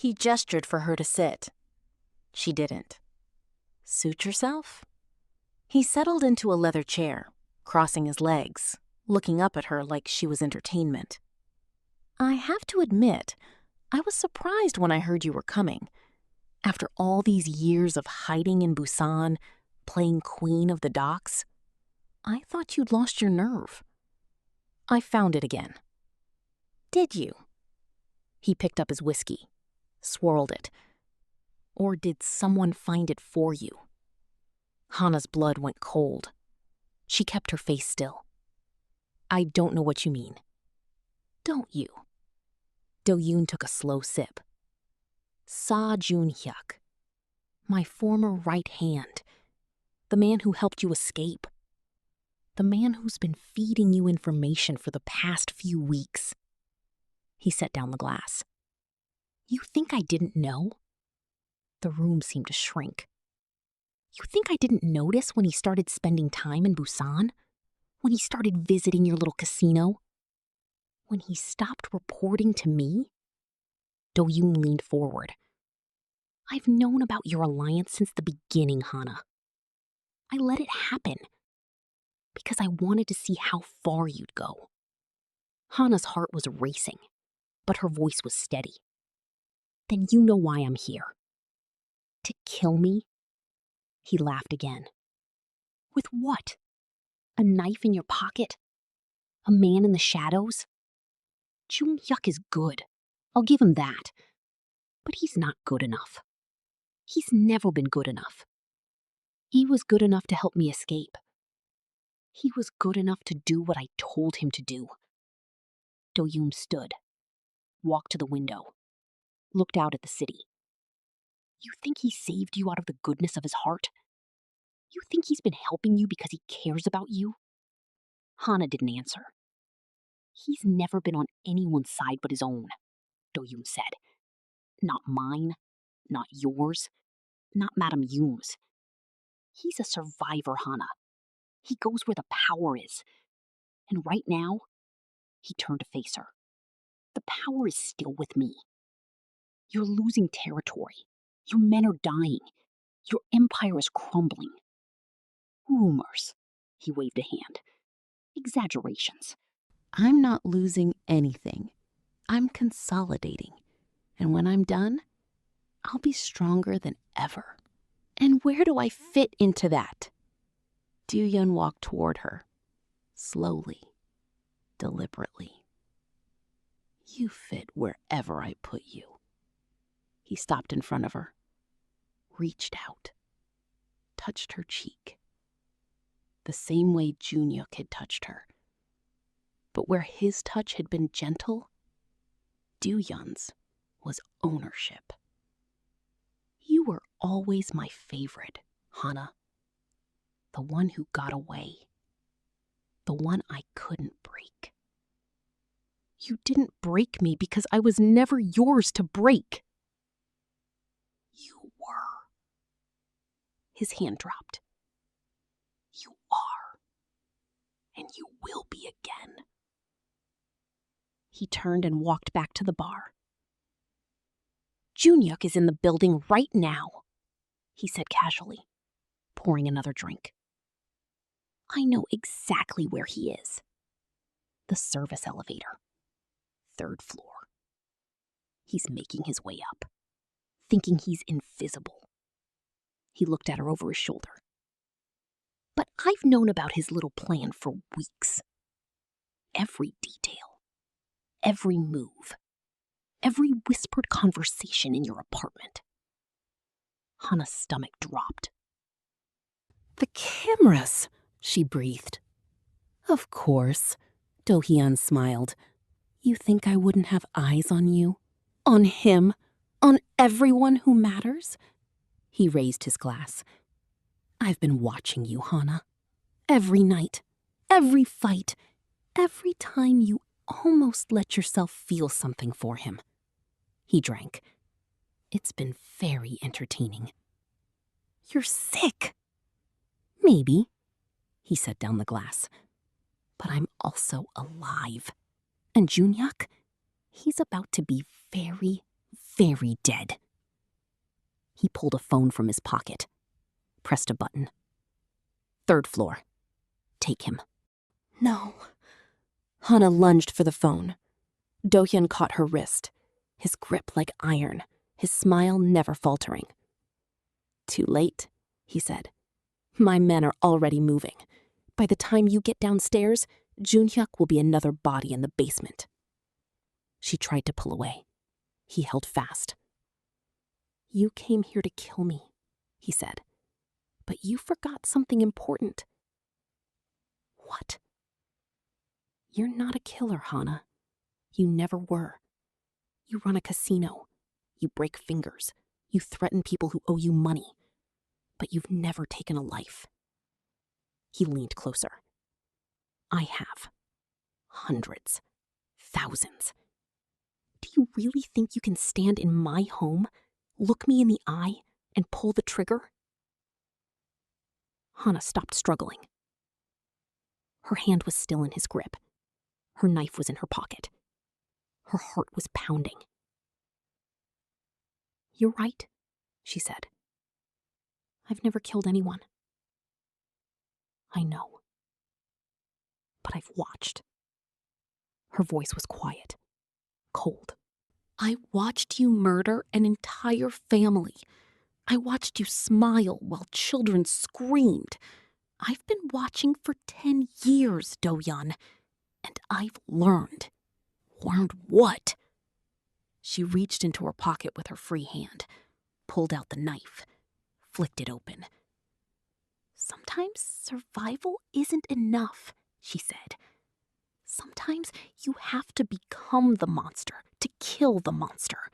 He gestured for her to sit. She didn't. Suit yourself? He settled into a leather chair, crossing his legs, looking up at her like she was entertainment. I have to admit, I was surprised when I heard you were coming. After all these years of hiding in Busan, playing queen of the docks, I thought you'd lost your nerve. I found it again. Did you? He picked up his whiskey, swirled it. Or did someone find it for you? Hana's blood went cold. She kept her face still. I don't know what you mean. Don't you? Do-hyun took a slow sip. Saw Joon-hyuk, my former right hand, the man who helped you escape, the man who's been feeding you information for the past few weeks. He set down the glass. You think I didn't know? The room seemed to shrink. You think I didn't notice when he started spending time in Busan? When he started visiting your little casino? When he stopped reporting to me? Do-hyun leaned forward. I've known about your alliance since the beginning, Hana. I let it happen because I wanted to see how far you'd go. Hana's heart was racing, but her voice was steady. Then you know why I'm here. To kill me? He laughed again. With what? A knife in your pocket? A man in the shadows? Joon-hyuk is good. I'll give him that. But he's not good enough. He's never been good enough. He was good enough to help me escape. He was good enough to do what I told him to do. Do-hyun stood, walked to the window, looked out at the city. You think he saved you out of the goodness of his heart? You think he's been helping you because he cares about you? Hana didn't answer. He's never been on anyone's side but his own, Do-hyun said. Not mine, not yours, not Madame Yoon's. He's a survivor, Hana. He goes where the power is. And right now, he turned to face her. The power is still with me. You're losing territory. Your men are dying. Your empire is crumbling. Rumors. He waved a hand. Exaggerations. I'm not losing anything. I'm consolidating. And when I'm done, I'll be stronger than ever. And where do I fit into that? Do-hyun walked toward her, slowly, deliberately. You fit wherever I put you. He stopped in front of her, reached out, touched her cheek, the same way Joon-hyuk had touched her. But where his touch had been gentle, Do-hyun's was ownership. You were always my favorite, Hana. The one who got away. The one I couldn't break. You didn't break me because I was never yours to break. You were. His hand dropped. You are. And you will be again. He turned and walked back to the bar. Joon-hyuk is in the building right now, he said casually, pouring another drink. I know exactly where he is. The service elevator. 3rd floor. He's making his way up, thinking he's invisible. He looked at her over his shoulder. But I've known about his little plan for weeks. Every detail, every move, every whispered conversation in your apartment. Hana's stomach dropped. The cameras, she breathed. Of course, Do-hyun smiled. You think I wouldn't have eyes on you? On him? On everyone who matters? He raised his glass. I've been watching you, Hana. Every night, every fight, every time you almost let yourself feel something for him. He drank. It's been very entertaining. You're sick. Maybe. He set down the glass. But I'm also alive. And Joon-hyuk, he's about to be very, Very dead. He pulled a phone from his pocket, pressed a button. Third floor. Take him. No. Hana lunged for the phone. Do-hyun caught her wrist, his grip like iron, his smile never faltering. Too late, he said. My men are already moving. By the time you get downstairs, Joon-hyuk will be another body in the basement. She tried to pull away. He held fast. You came here to kill me, he said. But you forgot something important. What? You're not a killer, Hana. You never were. You run a casino. You break fingers. You threaten people who owe you money. But you've never taken a life. He leaned closer. I have. Hundreds. Thousands. Do you really think you can stand in my home, look me in the eye, and pull the trigger? Hana stopped struggling. Her hand was still in his grip. Her knife was in her pocket. Her heart was pounding. You're right, she said. I've never killed anyone. I know. But I've watched. Her voice was quiet, cold. I watched you murder an entire family. I watched you smile while children screamed. I've been watching for 10 years, Do-hyun, and I've learned. Learned what? She reached into her pocket with her free hand, pulled out the knife, flicked it open. Sometimes survival isn't enough, she said. Sometimes you have to become the monster to kill the monster.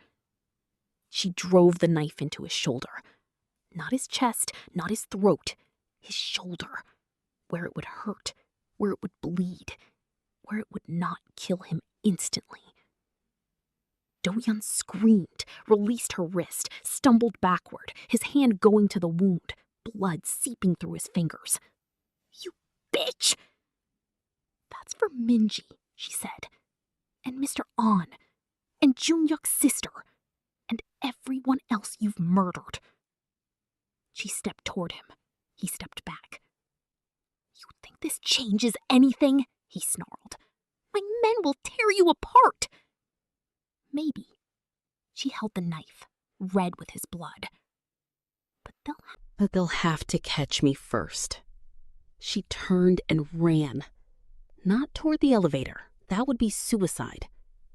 She drove the knife into his shoulder. Not his chest, not his throat, his shoulder. Where it would hurt, where it would bleed, where it would not kill him instantly. Do-hyun screamed, released her wrist, stumbled backward, his hand going to the wound, blood seeping through his fingers. You bitch! That's for Minji, she said, and Mr. An, and Joon-hyuk's sister, and everyone else you've murdered. She stepped toward him. He stepped back. You think this changes anything? He snarled. My men will tear you apart. Maybe. She held the knife, red with his blood. But they'll have to catch me first. She turned and ran. Not toward the elevator. That would be suicide.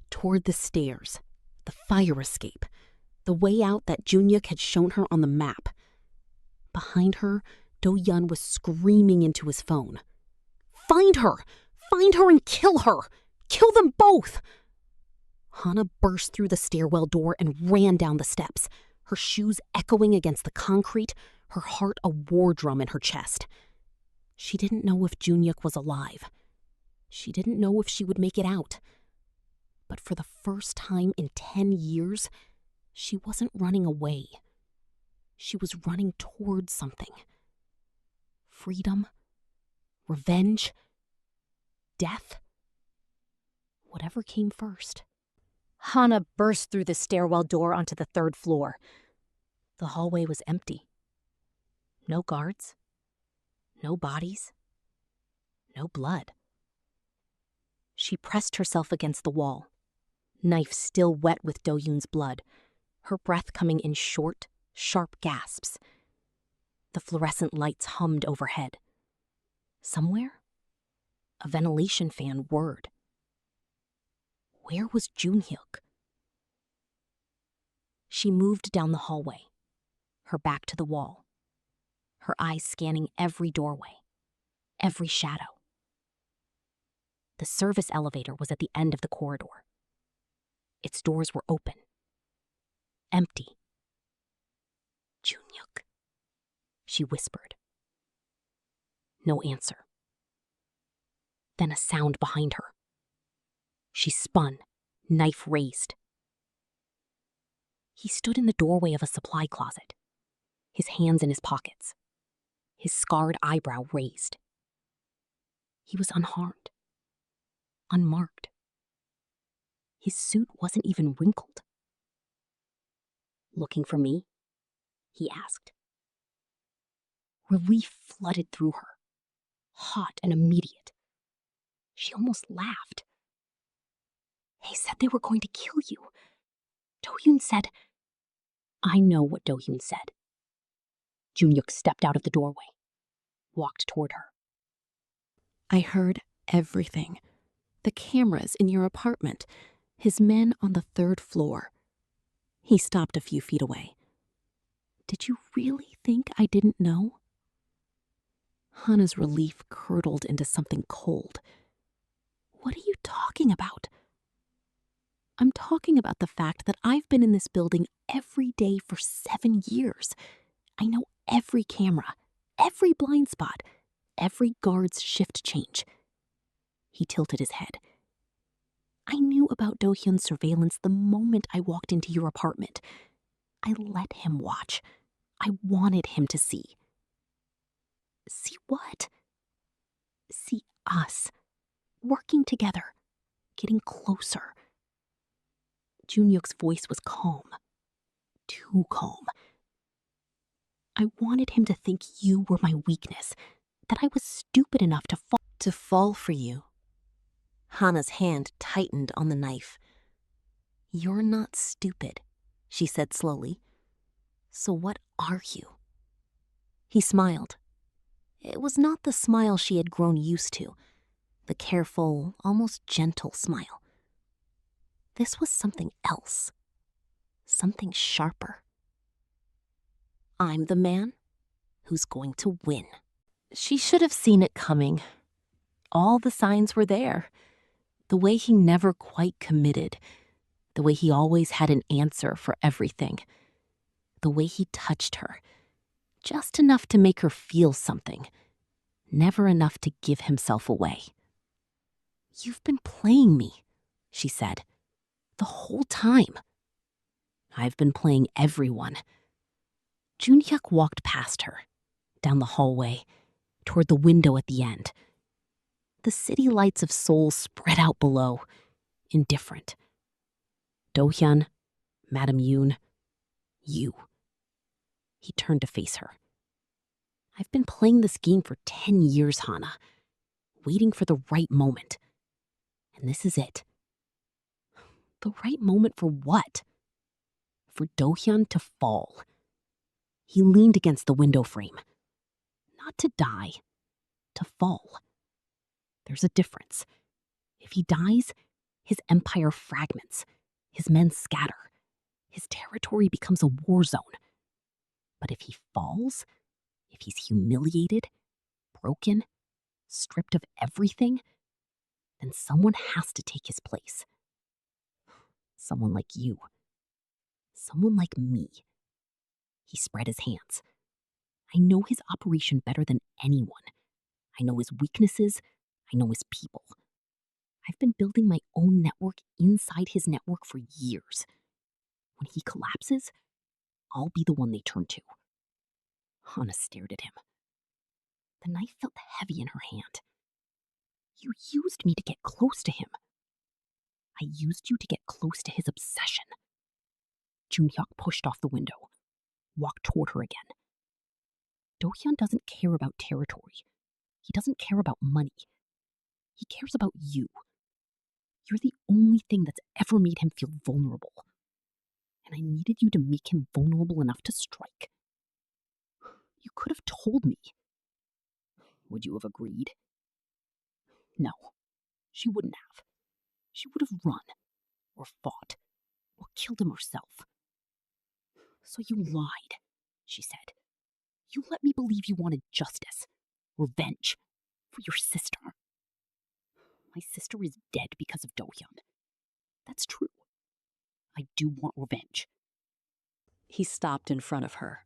Toward the stairs. The fire escape. The way out that Joon-hyuk had shown her on the map. Behind her, Do-hyun was screaming into his phone. Find her! Find her and kill her! Kill them both! Hana burst through the stairwell door and ran down the steps, her shoes echoing against the concrete, her heart a war drum in her chest. She didn't know if Joon-hyuk was alive. She didn't know if she would make it out. But for the first time in 10 years, she wasn't running away. She was running towards something. Freedom, revenge, death, whatever came first. Hana burst through the stairwell door onto the 3rd floor. The hallway was empty. No guards, no bodies, no blood. She pressed herself against the wall, knife still wet with Do-hyun's blood, her breath coming in short, sharp gasps. The fluorescent lights hummed overhead. Somewhere, a ventilation fan whirred. Where was Joon-hyuk? She moved down the hallway, her back to the wall, her eyes scanning every doorway, every shadow. The service elevator was at the end of the corridor. Its doors were open, empty. Joon-hyuk, she whispered. No answer. Then a sound behind her. She spun, knife raised. He stood in the doorway of a supply closet, his hands in his pockets, his scarred eyebrow raised. He was unharmed, unmarked. His suit wasn't even wrinkled. Looking for me? He asked. Relief flooded through her, hot and immediate. She almost laughed. They said they were going to kill you. Do-hyun said... I know what Do-hyun said. Joon-hyuk stepped out of the doorway, walked toward her. I heard everything. The cameras in your apartment. His men on the 3rd floor. He stopped a few feet away. Did you really think I didn't know? Hana's relief curdled into something cold. What are you talking about? I'm talking about the fact that I've been in this building every day for 7 years. I know every camera, every blind spot, every guard's shift change. He tilted his head. I knew about Do-hyun's surveillance the moment I walked into your apartment. I let him watch. I wanted him to see. See what? See us. Working together. Getting closer. Joon-hyuk's voice was calm. Too calm. I wanted him to think you were my weakness. That I was stupid enough to fall. To fall for you. Hana's hand tightened on the knife. You're not stupid, she said slowly. So what are you? He smiled. It was not the smile she had grown used to, the careful, almost gentle smile. This was something else, something sharper. I'm the man who's going to win. She should have seen it coming. All the signs were there. The way he never quite committed, the way he always had an answer for everything, the way he touched her, just enough to make her feel something, never enough to give himself away. You've been playing me, she said, the whole time. I've been playing everyone. Joon-hyuk walked past her, down the hallway, toward the window at the end. The city lights of Seoul spread out below, indifferent. Do-hyun, Madam Yoon, you. He turned to face her. I've been playing this game for 10 years, Hana, waiting for the right moment. And this is it. The right moment for what? For Do-hyun to fall. He leaned against the window frame. Not to die, to fall. There's a difference. If he dies, his empire fragments, his men scatter, his territory becomes a war zone. But if he falls, if he's humiliated, broken, stripped of everything, then someone has to take his place. Someone like you. Someone like me. He spread his hands. I know his operation better than anyone. I know his weaknesses. I know his people. I've been building my own network inside his network for years. When he collapses, I'll be the one they turn to. Hana stared at him. The knife felt heavy in her hand. You used me to get close to him. I used you to get close to his obsession. Joon-hyuk pushed off the window, walked toward her again. Do-hyun doesn't care about territory. He doesn't care about money. He cares about you. You're the only thing that's ever made him feel vulnerable. And I needed you to make him vulnerable enough to strike. You could have told me. Would you have agreed? No, she wouldn't have. She would have run, or fought, or killed him herself. So you lied, she said. You let me believe you wanted justice, revenge, for your sister. My sister is dead because of Do-hyun. That's true. I do want revenge. He stopped in front of her.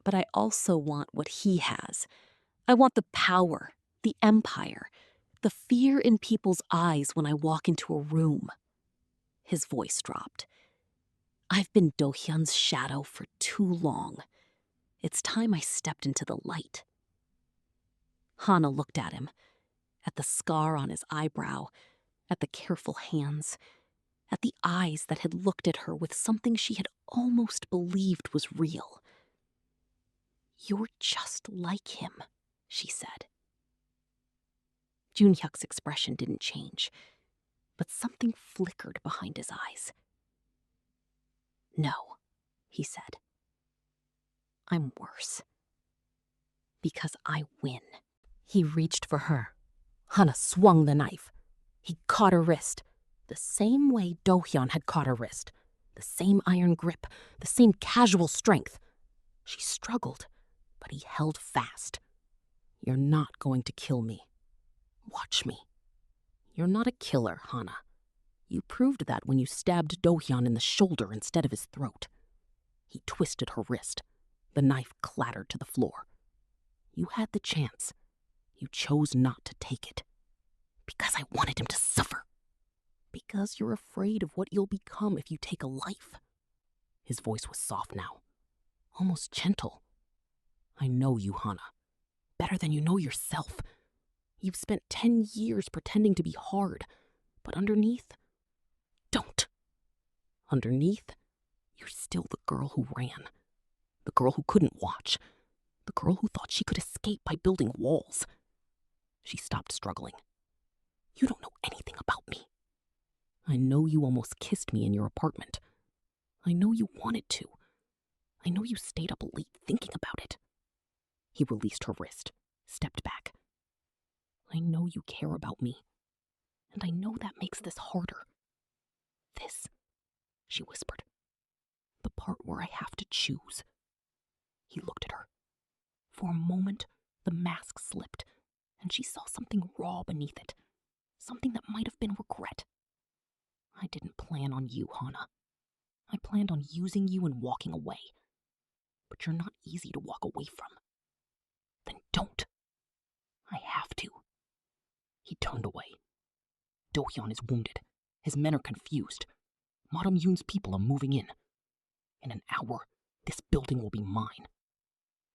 But I also want what he has. I want the power, the empire, the fear in people's eyes when I walk into a room. His voice dropped. I've been Do-hyun's shadow for too long. It's time I stepped into the light. Hana looked at him, at the scar on his eyebrow, at the careful hands. at the eyes that had looked at her with something she had almost believed was real. "You're just like him," she said. Joon-hyuk's expression didn't change, but something flickered behind his eyes. "No," he said. "I'm worse. Because I win." He reached for her. Hana swung the knife. He caught her wrist, the same way Do-hyun had caught her wrist. The same iron grip, the same casual strength. She struggled, but he held fast. "You're not going to kill me. Watch me. You're not a killer, Hana. You proved that when you stabbed Do-hyun in the shoulder instead of his throat." He twisted her wrist. The knife clattered to the floor. "You had the chance. You chose not to take it. Because I wanted him to suffer. Because you're afraid of what you'll become if you take a life." His voice was soft now, almost gentle. "I know you, Hana, better than you know yourself. You've spent 10 years pretending to be hard, but underneath, don't. Underneath, you're still the girl who ran, the girl who couldn't watch, the girl who thought she could escape by building walls." She stopped struggling. "You don't know anything about me. I know you almost kissed me in your apartment. I know you wanted to. I know you stayed up late thinking about it." He released her wrist, stepped back. "I know you care about me, and I know that makes this harder. This," she whispered, "the part where I have to choose." He looked at her. For a moment, the mask slipped, and she saw something raw beneath it, something that might have been regret. "I didn't plan on you, Hana. I planned on using you and walking away. But you're not easy to walk away from. Then don't. I have to." He turned away. "Do-hyun is wounded. His men are confused. Madam Yoon's people are moving in. In an hour, this building will be mine.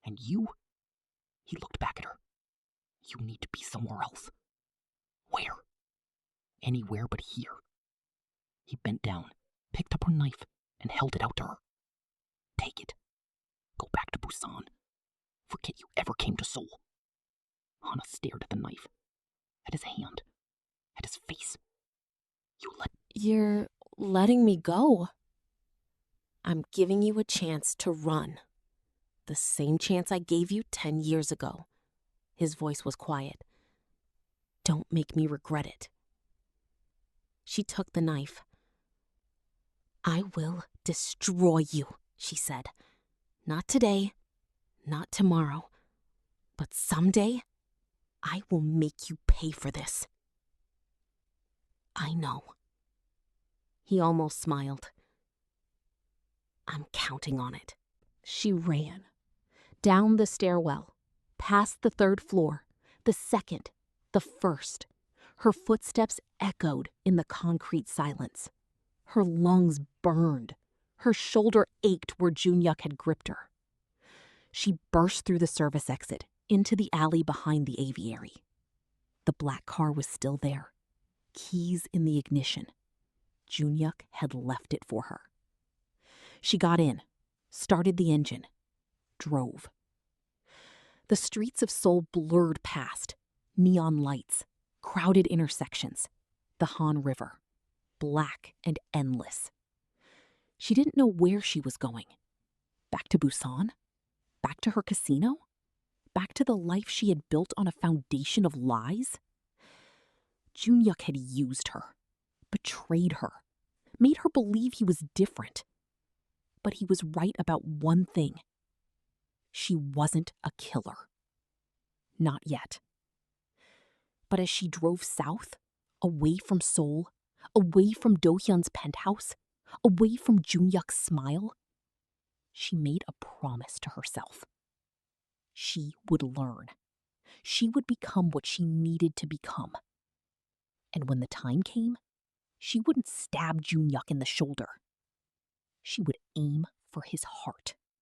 And you," he looked back at her, "you need to be somewhere else." "Where?" "Anywhere but here." He bent down, picked up her knife, and held it out to her. "Take it. Go back to Busan. Forget you ever came to Seoul." Hana stared at the knife, at his hand, at his face. "You're letting me go?" "I'm giving you a chance to run. The same chance I gave you 10 years ago." His voice was quiet. "Don't make me regret it." She took the knife. "I will destroy you," she said. "Not today, not tomorrow, but someday I will make you pay for this." "I know." He almost smiled. "I'm counting on it." She ran. Down the stairwell, past the 3rd floor, the 2nd, the 1st. Her footsteps echoed in the concrete silence. Her lungs burned. Her shoulder ached where Joon-hyuk had gripped her. She burst through the service exit into the alley behind the aviary. The black car was still there, keys in the ignition. Joon-hyuk had left it for her. She got in, started the engine, drove. The streets of Seoul blurred past, neon lights, crowded intersections, the Han River, black and endless. She didn't know where she was going. Back to Busan? Back to her casino? Back to the life she had built on a foundation of lies? Joon-hyuk had used her, betrayed her, made her believe he was different. But he was right about one thing. She wasn't a killer. Not yet. But as she drove south, away from Seoul, away from Do-hyun's penthouse, away from Joon-hyuk's smile, she made a promise to herself. She would learn. She would become what she needed to become. And when the time came, she wouldn't stab Joon-hyuk in the shoulder. She would aim for his heart.